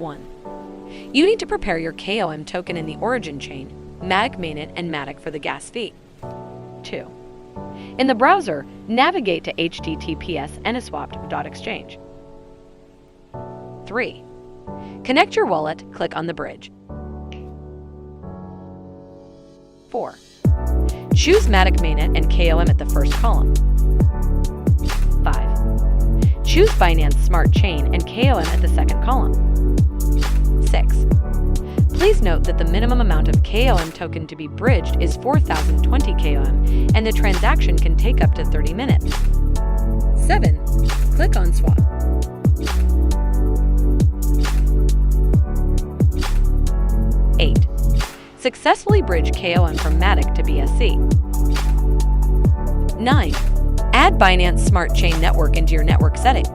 1. You need to prepare your KOM token in the origin chain, Matic Mainnet and Matic for the gas fee. 2. In the browser, navigate to https://uniswap.exchange. 3. Connect your wallet, click on the bridge. 4. Choose Matic Mainnet and KOM at the first column. 5. Choose Binance Smart Chain and KOM at the second column. 6. Please note that the minimum amount of KOM token to be bridged is 4,020 KOM, and the transaction can take up to 30 minutes. 7. Click on Swap. 8. Successfully bridge KOM from Matic to BSC. 9. Add Binance Smart Chain network into your network setting.